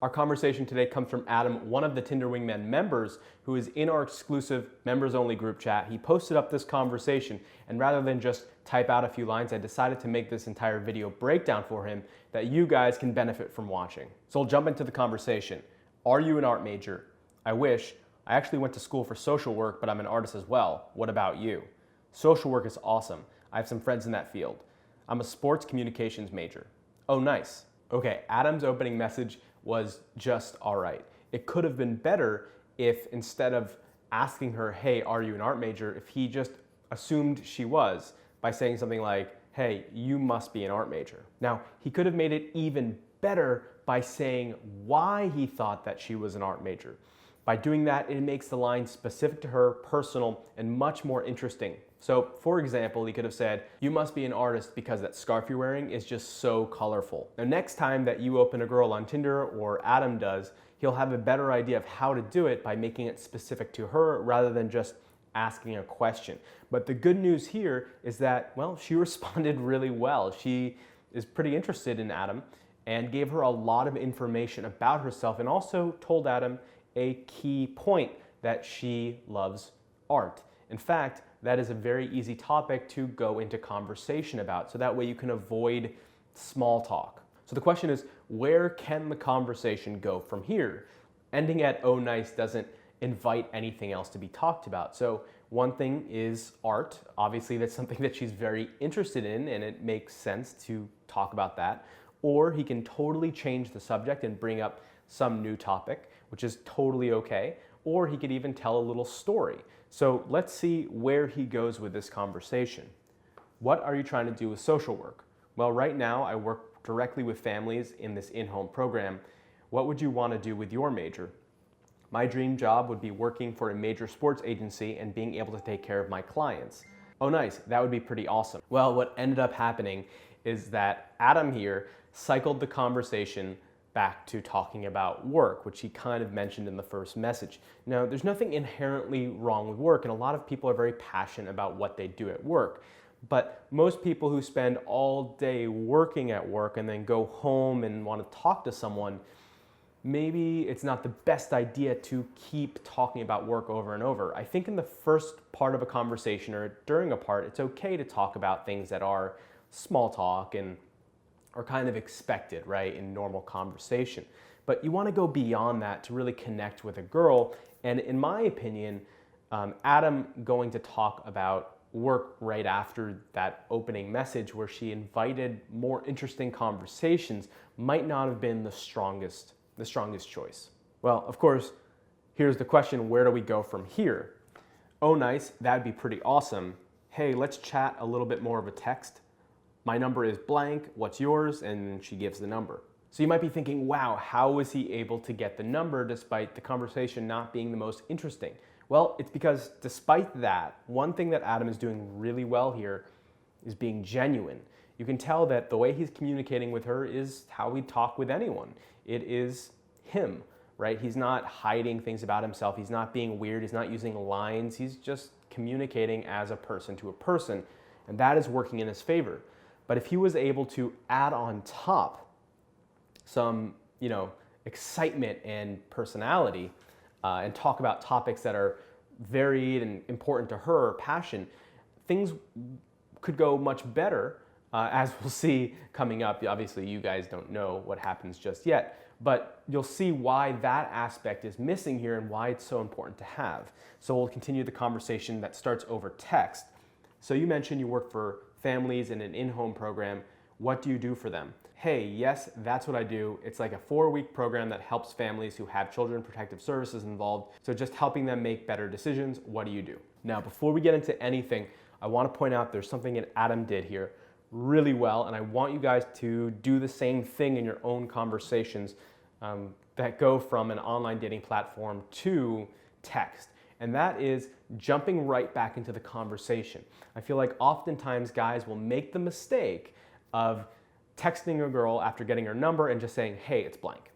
Our conversation today comes from Adam, one of the Tinder Wingman members, who is in our exclusive members-only group chat. He posted up this conversation, and rather than just type out a few lines, I decided to make this entire video breakdown for him that you guys can benefit from watching. So we'll jump into the conversation. Are you an art major? I wish. I actually went to school for social work, but I'm an artist as well. What about you? Social work is awesome. I have some friends in that field. I'm a sports communications major. Oh, nice. Okay, Adam's opening message was just all right. It could have been better if instead of asking her, hey, are you an art major, if he just assumed she was by saying something like, hey, you must be an art major. Now, he could have made it even better by saying why he thought that she was an art major. By doing that, it makes the line specific to her, personal, and much more interesting. So, for example, he could have said, you must be an artist because that scarf you're wearing is just so colorful. Now, next time that you open a girl on Tinder, or Adam does, he'll have a better idea of how to do it by making it specific to her rather than just asking a question. But the good news here is that, well, she responded really well. She is pretty interested in Adam and gave her a lot of information about herself and also told Adam a key point that she loves art. In fact, that is a very easy topic to go into conversation about, so that way you can avoid small talk. So the question is, where can the conversation go from here? Ending at oh nice doesn't invite anything else to be talked about. So one thing is art. Obviously that's something that she's very interested in and it makes sense to talk about that. Or he can totally change the subject and bring up some new topic, which is totally okay. Or he could even tell a little story. So let's see where he goes with this conversation. What are you trying to do with social work? Well, right now I work directly with families in this in-home program. What would you want to do with your major? My dream job would be working for a major sports agency and being able to take care of my clients. Oh, nice. That would be pretty awesome. Well, what ended up happening is that Adam here cycled the conversation back to talking about work, which he kind of mentioned in the first message. Now, there's nothing inherently wrong with work, and a lot of people are very passionate about what they do at work. But most people who spend all day working at work and then go home and want to talk to someone, maybe it's not the best idea to keep talking about work over and over. I think in the first part of a conversation or during a part, it's okay to talk about things that are small talk and are kind of expected, right, in normal conversation. But you want to go beyond that to really connect with a girl. And in my opinion, Adam going to talk about work right after that opening message where she invited more interesting conversations might not have been the strongest choice. Well, of course, here's the question, where do we go from here? Oh, nice, that'd be pretty awesome. Hey, let's chat a little bit more of a text. My number is blank, what's yours? And she gives the number. So you might be thinking, wow, how was he able to get the number despite the conversation not being the most interesting? Well, it's because despite that, one thing that Adam is doing really well here is being genuine. You can tell that the way he's communicating with her is how we talk with anyone. It is him, right? He's not hiding things about himself. He's not being weird. He's not using lines. He's just communicating as a person to a person, and that is working in his favor. But if he was able to add on top some, excitement and personality and talk about topics that are varied and important to her, passion, things could go much better, as we'll see coming up. Obviously, you guys don't know what happens just yet, but you'll see why that aspect is missing here and why it's so important to have. So we'll continue the conversation that starts over text. So you mentioned you work for families in an in-home program. What do you do for them? Hey, yes, that's what I do. It's like a 4-week program that helps families who have children protective services involved. So just helping them make better decisions. What do you do? Now, before we get into anything, I want to point out there's something that Adam did here really well, and I want you guys to do the same thing in your own conversations that go from an online dating platform to text. And that is jumping right back into the conversation. I feel like oftentimes guys will make the mistake of texting a girl after getting her number and just saying, hey, it's blank.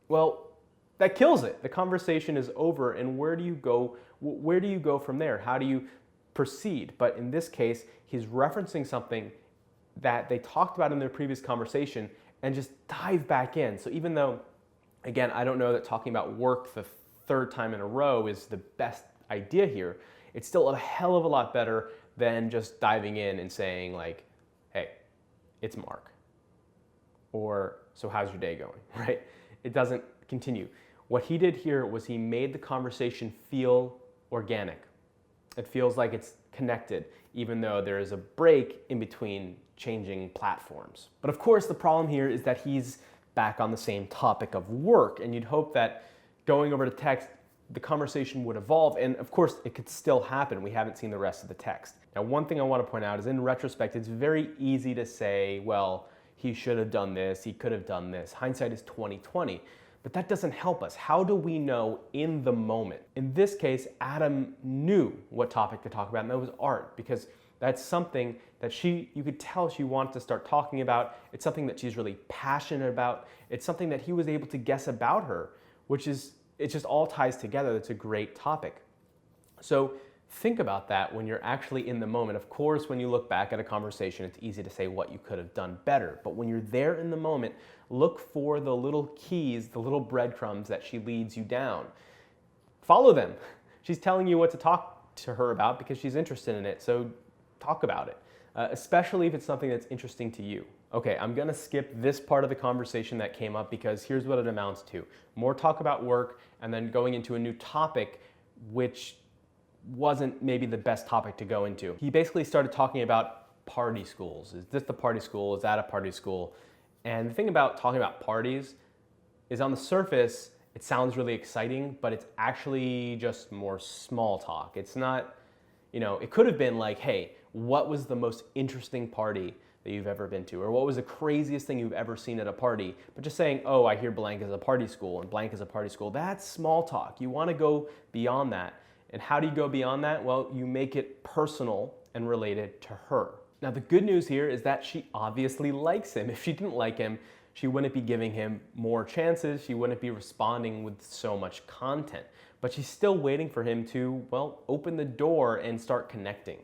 Well, that kills it. The conversation is over, and where do you go? Where do you go from there? How do you proceed? But in this case, he's referencing something that they talked about in their previous conversation and just dive back in. So even though Again, I don't know that talking about work the third time in a row is the best idea here. It's still a hell of a lot better than just diving in and saying like, hey, it's Mark. Or, so how's your day going, right? It doesn't continue. What he did here was he made the conversation feel organic. It feels like it's connected, even though there is a break in between changing platforms. But of course, the problem here is that he's back on the same topic of work, and you'd hope that going over to text, the conversation would evolve, and of course, it could still happen. We haven't seen the rest of the text. Now, one thing I want to point out is in retrospect, it's very easy to say, well, he should have done this, he could have done this. Hindsight is 20/20. But that doesn't help us. How do we know in the moment? In this case, Adam knew what topic to talk about, and that was art, because that's something that you could tell she wanted to start talking about. It's something that she's really passionate about. It's something that he was able to guess about her, it just all ties together. It's a great topic. So think about that when you're actually in the moment. Of course, when you look back at a conversation, it's easy to say what you could have done better. But when you're there in the moment, look for the little keys, the little breadcrumbs that she leads you down. Follow them. She's telling you what to talk to her about because she's interested in it, so talk about it, especially if it's something that's interesting to you. Okay, I'm gonna skip this part of the conversation that came up because here's what it amounts to. More talk about work and then going into a new topic, which wasn't maybe the best topic to go into. He basically started talking about party schools. Is this the party school? Is that a party school? And the thing about talking about parties is on the surface, it sounds really exciting, but it's actually just more small talk. It's not, it could have been like, hey, what was the most interesting party that you've ever been to? Or what was the craziest thing you've ever seen at a party? But just saying, oh, I hear blank is a party school and blank is a party school, that's small talk. You wanna go beyond that. And how do you go beyond that? Well, you make it personal and related to her. Now, the good news here is that she obviously likes him. If she didn't like him, she wouldn't be giving him more chances. She wouldn't be responding with so much content. But she's still waiting for him to, well, open the door and start connecting.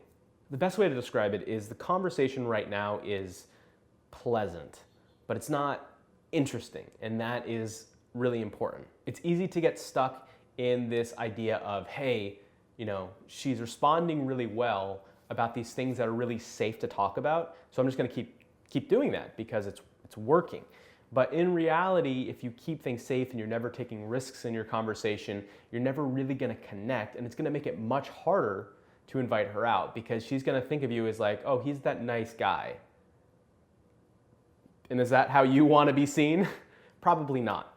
The best way to describe it is the conversation right now is pleasant, but it's not interesting, and that is really important. It's easy to get stuck in this idea of, hey, she's responding really well about these things that are really safe to talk about, so I'm just gonna keep doing that because it's working. But in reality, if you keep things safe and you're never taking risks in your conversation, you're never really gonna connect, and it's gonna make it much harder to invite her out because she's gonna think of you as like, oh, he's that nice guy. And is that how you wanna be seen? Probably not.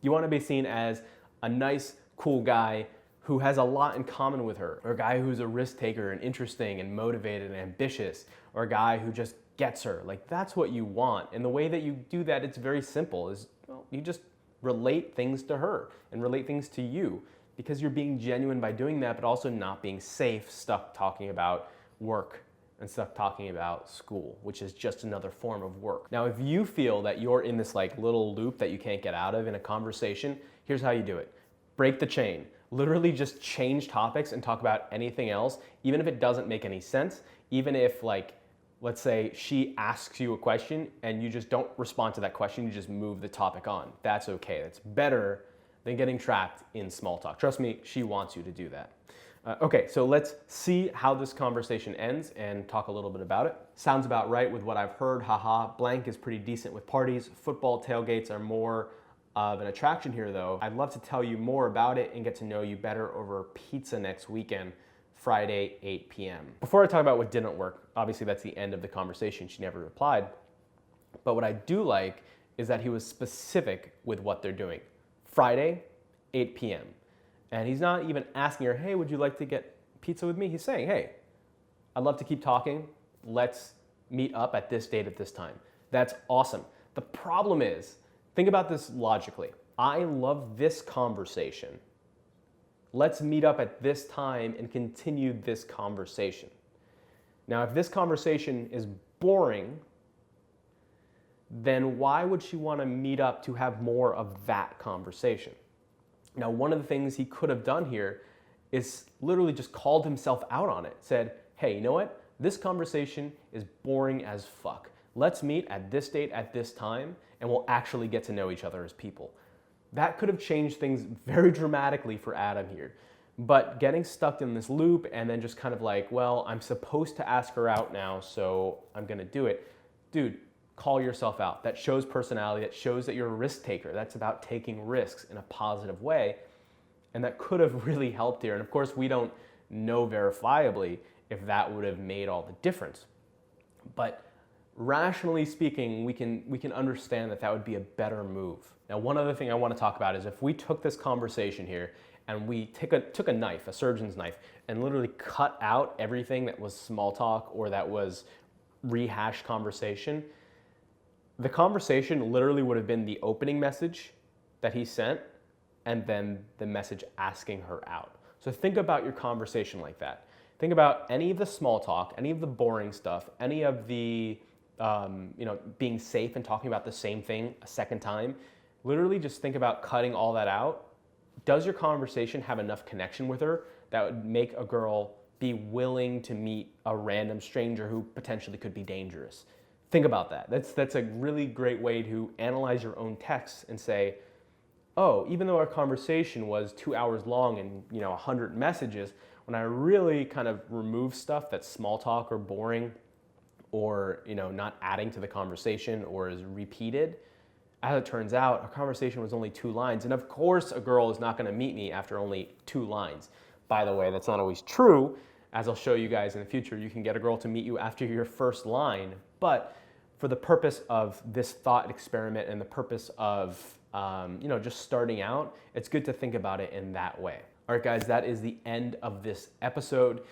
You wanna be seen as a nice, cool guy who has a lot in common with her, or a guy who's a risk taker and interesting and motivated and ambitious, or a guy who just gets her. Like, that's what you want. And the way that you do that, it's very simple, is you just relate things to her and relate things to you because you're being genuine by doing that, but also not being safe, stuck talking about work and stuck talking about school, which is just another form of work. Now, if you feel that you're in this like little loop that you can't get out of in a conversation, here's how you do it. Break the chain. Literally just change topics and talk about anything else, even if it doesn't make any sense, even if let's say she asks you a question and you just don't respond to that question, you just move the topic on. That's okay. That's better than getting trapped in small talk. Trust me, she wants you to do that. Okay, so let's see how this conversation ends and talk a little bit about it. Sounds about right with what I've heard. Haha, blank is pretty decent with parties. Football tailgates are more of an attraction here though. I'd love to tell you more about it and get to know you better over pizza next weekend, Friday, 8 p.m. Before I talk about what didn't work, obviously that's the end of the conversation. She never replied. But what I do like is that he was specific with what they're doing. Friday, 8 p.m. And he's not even asking her, hey, would you like to get pizza with me? He's saying, hey, I'd love to keep talking. Let's meet up at this date at this time. That's awesome. The problem is, think about this logically. I love this conversation. Let's meet up at this time and continue this conversation. Now, if this conversation is boring, then why would she want to meet up to have more of that conversation? Now, one of the things he could have done here is literally just called himself out on it. Said, hey, you know what? This conversation is boring as fuck. Let's meet at this date at this time and we'll actually get to know each other as people. That could have changed things very dramatically for Adam here. But getting stuck in this loop and then just kind of like, well, I'm supposed to ask her out now, so I'm gonna do it. Dude, call yourself out. That shows personality, that shows that you're a risk taker. That's about taking risks in a positive way. And that could have really helped here. And of course, we don't know verifiably if that would have made all the difference. But rationally speaking, we can understand that that would be a better move. Now, one other thing I want to talk about is if we took this conversation here and we took a knife, a surgeon's knife, and literally cut out everything that was small talk or that was rehashed conversation, the conversation literally would have been the opening message that he sent and then the message asking her out. So think about your conversation like that. Think about any of the small talk, any of the boring stuff, any of the being safe and talking about the same thing a second time. Literally just think about cutting all that out. Does your conversation have enough connection with her that would make a girl be willing to meet a random stranger who potentially could be dangerous? Think about that. That's a really great way to analyze your own texts and say, oh, even though our conversation was 2 hours long and 100 messages, when I really kind of remove stuff that's small talk or boring or not adding to the conversation or is repeated, as it turns out, our conversation was only 2 lines. And of course, a girl is not going to meet me after only 2 lines. By the way, that's not always true. As I'll show you guys in the future, you can get a girl to meet you after your first line. But for the purpose of this thought experiment and the purpose of just starting out, it's good to think about it in that way. All right, guys, that is the end of this episode.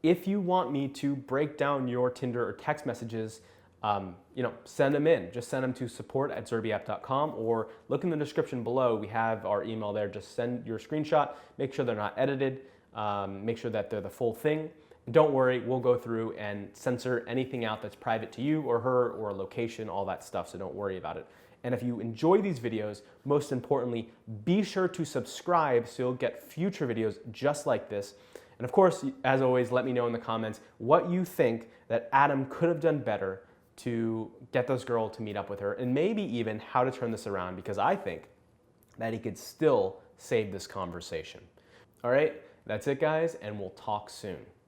If you want me to break down your Tinder or text messages, send them in. Just send them to support@zerbiapp.com or look in the description below. We have our email there. Just send your screenshot. Make sure they're not edited. Make sure that they're the full thing. Don't worry, we'll go through and censor anything out that's private to you or her or location, all that stuff, so don't worry about it. And if you enjoy these videos, most importantly, be sure to subscribe so you'll get future videos just like this. And of course, as always, let me know in the comments what you think that Adam could have done better to get this girl to meet up with her, and maybe even how to turn this around, because I think that he could still save this conversation. All right, that's it, guys, and we'll talk soon.